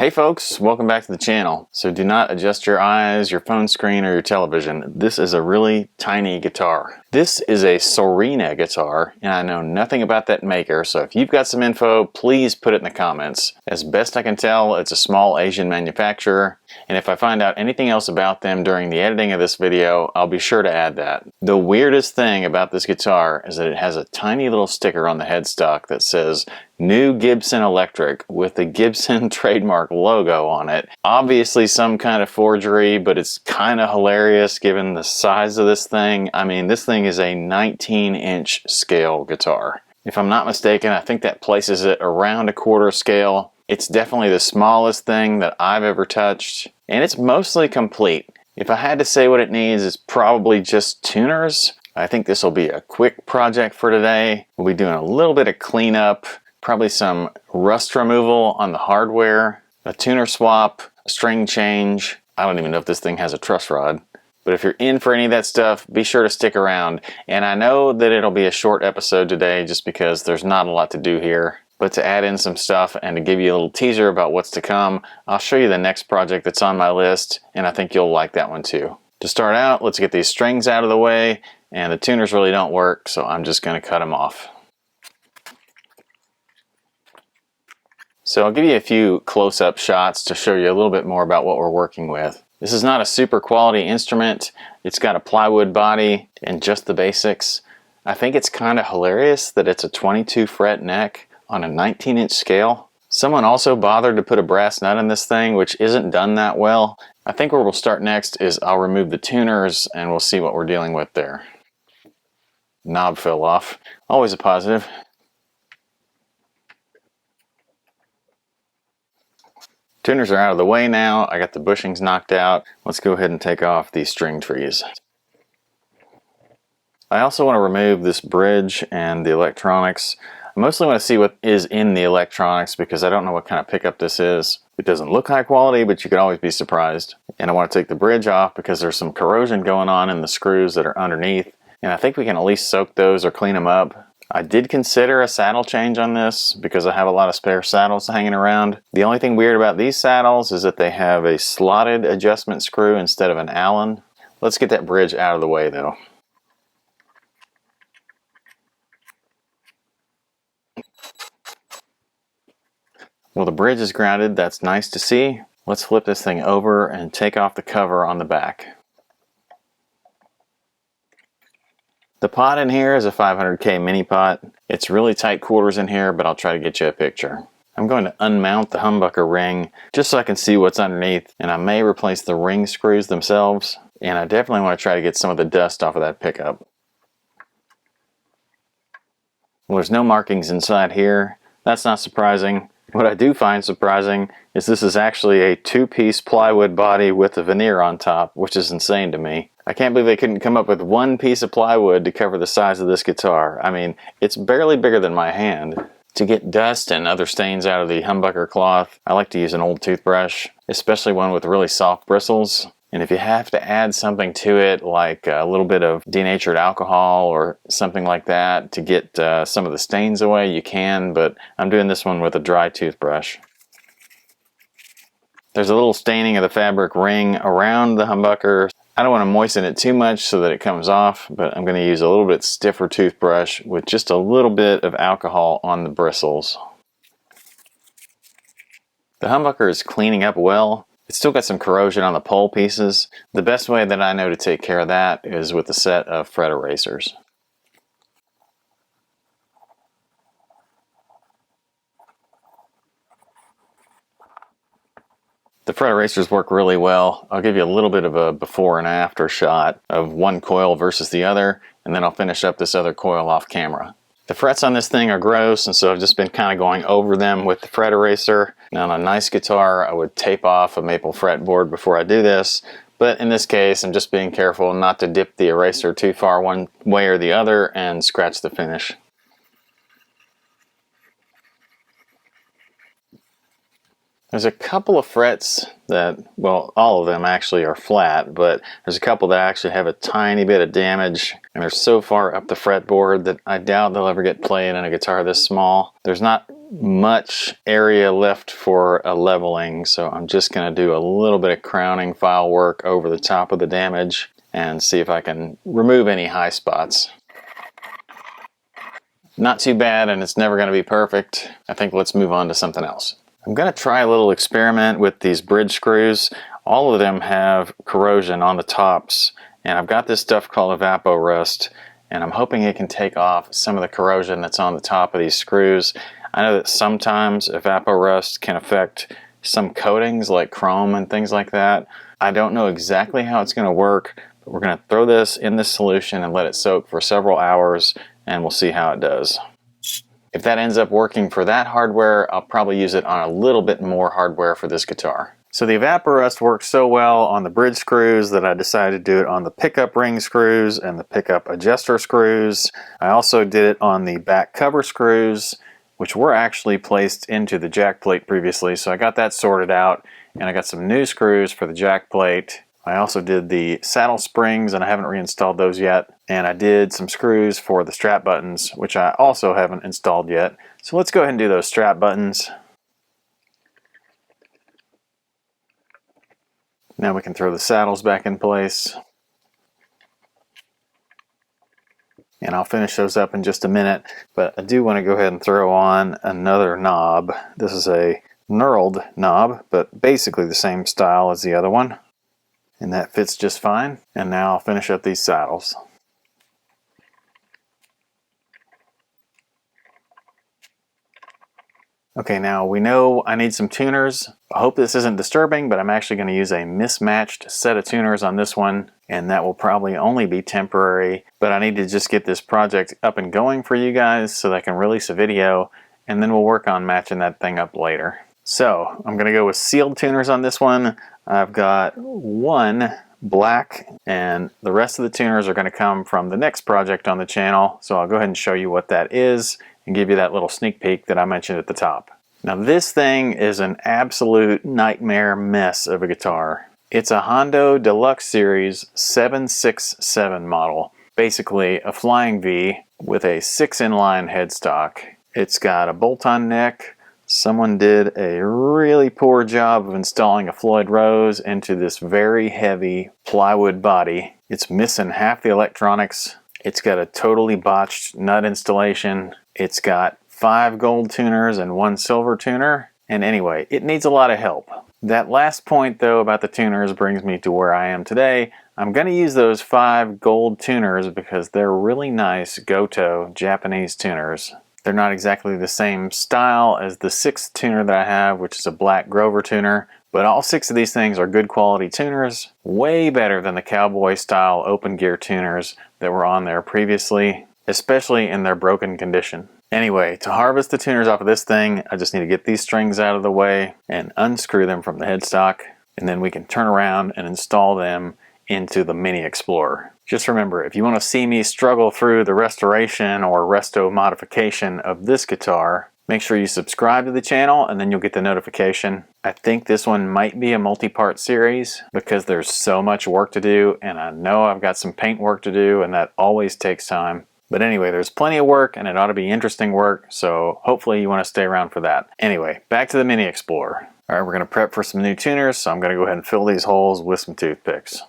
Hey folks, welcome back to the channel. So do not adjust your eyes, your phone screen, or your television. This is a really tiny guitar. This is a Sorina guitar, and I know nothing about that maker, so if you've got some info, please put it in the comments. As best I can tell, it's a small Asian manufacturer, and if I find out anything else about them during the editing of this video, I'll be sure to add that. The weirdest thing about this guitar is that it has a tiny little sticker on the headstock that says New Gibson Electric with the Gibson trademark logo on it. Obviously some kind of forgery, but it's kind of hilarious given the size of this thing. I mean, this thing is a 19-inch scale guitar. If I'm not mistaken, I think that places it around a quarter scale. It's definitely the smallest thing that I've ever touched, and it's mostly complete. If I had to say what it needs, it's probably just tuners. I think this will be a quick project for today. We'll be doing a little bit of cleanup, probably some rust removal on the hardware, a tuner swap, a string change. I don't even know if this thing has a truss rod. But if you're in for any of that stuff, be sure to stick around. And I know that it'll be a short episode today just because there's not a lot to do here. But to add in some stuff and to give you a little teaser about what's to come, I'll show you the next project that's on my list, and I think you'll like that one too. To start out, let's get these strings out of the way, and the tuners really don't work, so I'm just going to cut them off. So I'll give you a few close-up shots to show you a little bit more about what we're working with. This is not a super quality instrument. It's got a plywood body and just the basics. I think it's kind of hilarious that it's a 22 fret neck on a 19-inch scale. Someone also bothered to put a brass nut in this thing, which isn't done that well. I think where we'll start next is I'll remove the tuners and we'll see what we're dealing with there. Knob fell off. Always a positive. Tuners are out of the way now. I got the bushings knocked out. Let's go ahead and take off these string trees. I also want to remove this bridge and the electronics. I mostly want to see what is in the electronics because I don't know what kind of pickup this is. It doesn't look high quality, but you could always be surprised. And I want to take the bridge off because there's some corrosion going on in the screws that are underneath. And I think we can at least soak those or clean them up. I did consider a saddle change on this because I have a lot of spare saddles hanging around. The only thing weird about these saddles is that they have a slotted adjustment screw instead of an Allen. Let's get that bridge out of the way though. Well, the bridge is grounded. That's nice to see. Let's flip this thing over and take off the cover on the back. The pot in here is a 500K mini pot. It's really tight quarters in here, but I'll try to get you a picture. I'm going to unmount the humbucker ring just so I can see what's underneath, and I may replace the ring screws themselves, and I definitely want to try to get some of the dust off of that pickup. Well, there's no markings inside here. That's not surprising. What I do find surprising is this is actually a two-piece plywood body with a veneer on top, which is insane to me. I can't believe they couldn't come up with one piece of plywood to cover the size of this guitar. I mean, it's barely bigger than my hand. To get dust and other stains out of the humbucker cloth, I like to use an old toothbrush, especially one with really soft bristles. And if you have to add something to it, like a little bit of denatured alcohol or something like that to get some of the stains away, you can, but I'm doing this one with a dry toothbrush. There's a little staining of the fabric ring around the humbucker. I don't want to moisten it too much so that it comes off, but I'm going to use a little bit stiffer toothbrush with just a little bit of alcohol on the bristles. The humbucker is cleaning up well. It's still got some corrosion on the pole pieces. The best way that I know to take care of that is with a set of fret erasers. The fret erasers work really well. I'll give you a little bit of a before and after shot of one coil versus the other, and then I'll finish up this other coil off camera. The frets on this thing are gross, and so I've just been kind of going over them with the fret eraser. Now on a nice guitar, I would tape off a maple fretboard before I do this, but in this case, I'm just being careful not to dip the eraser too far one way or the other and scratch the finish. There's a couple of frets that, well, all of them actually are flat, but there's a couple that actually have a tiny bit of damage, and they're so far up the fretboard that I doubt they'll ever get played on a guitar this small. There's not much area left for a leveling, so I'm just going to do a little bit of crowning file work over the top of the damage and see if I can remove any high spots. Not too bad, and it's never going to be perfect. I think let's move on to something else. I'm going to try a little experiment with these bridge screws. All of them have corrosion on the tops, and I've got this stuff called evaporust, and I'm hoping it can take off some of the corrosion that's on the top of these screws. I know that sometimes evaporust can affect some coatings like chrome and things like that. I don't know exactly how it's going to work, but we're going to throw this in this solution and let it soak for several hours, and we'll see how it does. If that ends up working for that hardware, I'll probably use it on a little bit more hardware for this guitar. So the evaporust works so well on the bridge screws that I decided to do it on the pickup ring screws and the pickup adjuster screws. I also did it on the back cover screws, which were actually placed into the jack plate previously, so I got that sorted out, and I got some new screws for the jack plate. I also did the saddle springs, and I haven't reinstalled those yet, and I did some screws for the strap buttons, which I also haven't installed yet. So let's go ahead and do those strap buttons. Now we can throw the saddles back in place. And I'll finish those up in just a minute, but I do want to go ahead and throw on another knob. This is a knurled knob, but basically the same style as the other one. And that fits just fine. And now I'll finish up these saddles. Okay, now we know I need some tuners. I hope this isn't disturbing, but I'm actually going to use a mismatched set of tuners on this one, and that will probably only be temporary, but I need to just get this project up and going for you guys so that I can release a video, and then we'll work on matching that thing up later. So I'm going to go with sealed tuners on this one. I've got one black, and the rest of the tuners are going to come from the next project on the channel, so I'll go ahead and show you what that is and give you that little sneak peek that I mentioned at the top. Now this thing is an absolute nightmare mess of a guitar. It's a Hondo Deluxe Series 767 model. Basically a flying V with a 6-inline headstock. It's got a bolt-on neck. Someone did a really poor job of installing a Floyd Rose into this very heavy plywood body. It's missing half the electronics. It's got a totally botched nut installation. It's got 5 gold tuners and 1 silver tuner. And anyway, it needs a lot of help. That last point though about the tuners brings me to where I am today. I'm going to use those 5 gold tuners because they're really nice Goto Japanese tuners. They're not exactly the same style as the 6th tuner that I have, which is a black Grover tuner, but all 6 of these things are good quality tuners, way better than the cowboy style open gear tuners that were on there previously, especially in their broken condition. Anyway, to harvest the tuners off of this thing, I just need to get these strings out of the way and unscrew them from the headstock, and then we can turn around and install them into the Mini Explorer. Just remember, if you want to see me struggle through the restoration or resto modification of this guitar, make sure you subscribe to the channel and then you'll get the notification. I think this one might be a multi-part series because there's so much work to do, and I know I've got some paint work to do, and that always takes time. But anyway, there's plenty of work and it ought to be interesting work, so hopefully you want to stay around for that. Anyway, back to the Mini Explorer. Alright, we're going to prep for some new tuners, so I'm going to go ahead and fill these holes with some toothpicks.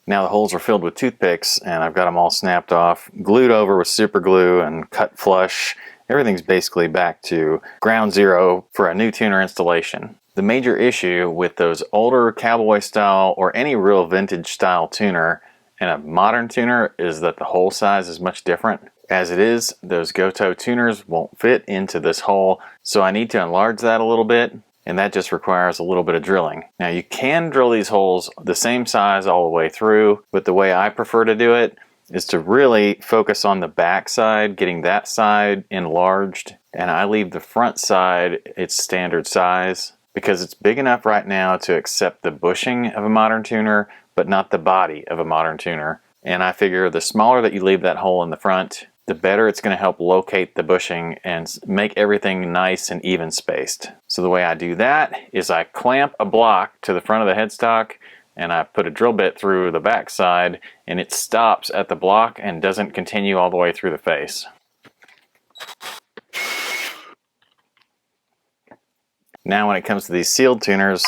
Now the holes are filled with toothpicks and I've got them all snapped off, glued over with super glue and cut flush. Everything's basically back to ground zero for a new tuner installation. The major issue with those older cowboy style or any real vintage style tuner and a modern tuner is that the hole size is much different. As it is, those Goto tuners won't fit into this hole, so I need to enlarge that a little bit, and that just requires a little bit of drilling. Now you can drill these holes the same size all the way through, but the way I prefer to do it is to really focus on the back side, getting that side enlarged, and I leave the front side its standard size because it's big enough right now to accept the bushing of a modern tuner, but not the body of a modern tuner. And I figure the smaller that you leave that hole in the front, the better it's going to help locate the bushing and make everything nice and even spaced. So the way I do that is I clamp a block to the front of the headstock, and I put a drill bit through the back side, and it stops at the block and doesn't continue all the way through the face. Now when it comes to these sealed tuners,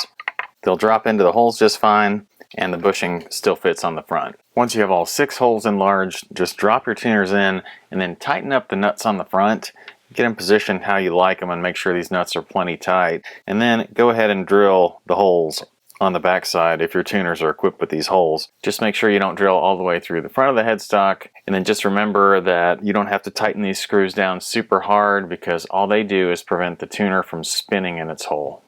they'll drop into the holes just fine, and the bushing still fits on the front. Once you have all 6 holes enlarged, just drop your tuners in and then tighten up the nuts on the front. Get them positioned how you like them and make sure these nuts are plenty tight. And then go ahead and drill the holes on the back side if your tuners are equipped with these holes. Just make sure you don't drill all the way through the front of the headstock, and then just remember that you don't have to tighten these screws down super hard because all they do is prevent the tuner from spinning in its hole.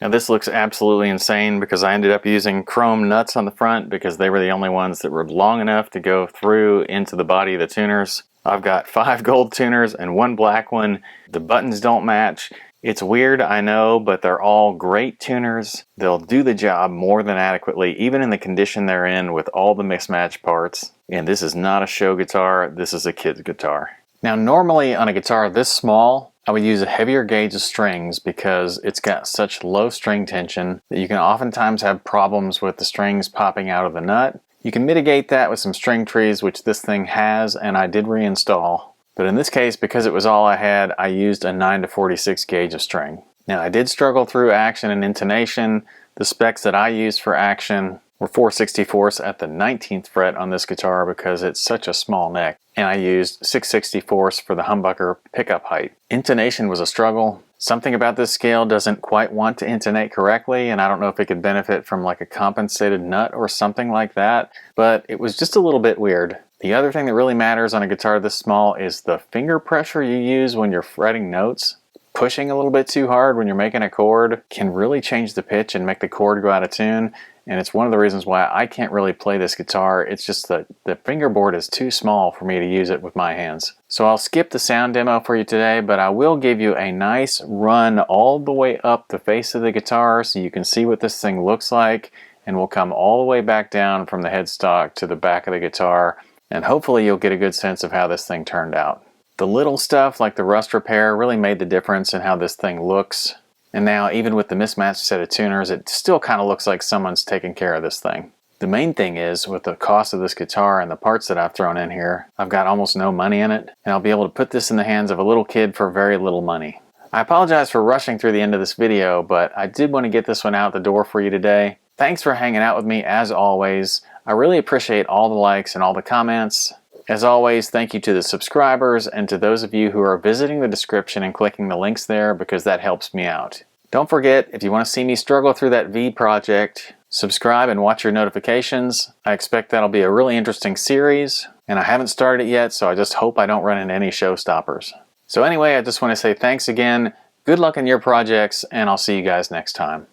Now this looks absolutely insane because I ended up using chrome nuts on the front because they were the only ones that were long enough to go through into the body of the tuners. I've got 5 gold tuners and 1 black one. The buttons don't match. It's weird, I know, but they're all great tuners. They'll do the job more than adequately, even in the condition they're in with all the mismatched parts. And this is not a show guitar, this is a kid's guitar. Now normally on a guitar this small, I would use a heavier gauge of strings because it's got such low string tension that you can oftentimes have problems with the strings popping out of the nut. You can mitigate that with some string trees, which this thing has, and I did reinstall. But in this case, because it was all I had, I used a 9-46 gauge of string. Now I did struggle through action and intonation. The specs that I used for action were 4/64 at the 19th fret on this guitar because it's such a small neck. And I used 6/64 for the humbucker pickup height. Intonation was a struggle. Something about this scale doesn't quite want to intonate correctly, and I don't know if it could benefit from like a compensated nut or something like that, but it was just a little bit weird. The other thing that really matters on a guitar this small is the finger pressure you use when you're fretting notes. Pushing a little bit too hard when you're making a chord can really change the pitch and make the chord go out of tune. And it's one of the reasons why I can't really play this guitar. It's just that the fingerboard is too small for me to use it with my hands. So I'll skip the sound demo for you today, but I will give you a nice run all the way up the face of the guitar so you can see what this thing looks like, and we'll come all the way back down from the headstock to the back of the guitar, and hopefully you'll get a good sense of how this thing turned out. The little stuff like the rust repair really made the difference in how this thing looks. And now, even with the mismatched set of tuners, it still kind of looks like someone's taking care of this thing. The main thing is, with the cost of this guitar and the parts that I've thrown in here, I've got almost no money in it, and I'll be able to put this in the hands of a little kid for very little money. I apologize for rushing through the end of this video, but I did want to get this one out the door for you today. Thanks for hanging out with me as always. I really appreciate all the likes and all the comments. As always, thank you to the subscribers and to those of you who are visiting the description and clicking the links there because that helps me out. Don't forget, if you want to see me struggle through that V project, subscribe and watch your notifications. I expect that'll be a really interesting series, and I haven't started it yet, so I just hope I don't run into any showstoppers. So anyway, I just want to say thanks again, good luck in your projects, and I'll see you guys next time.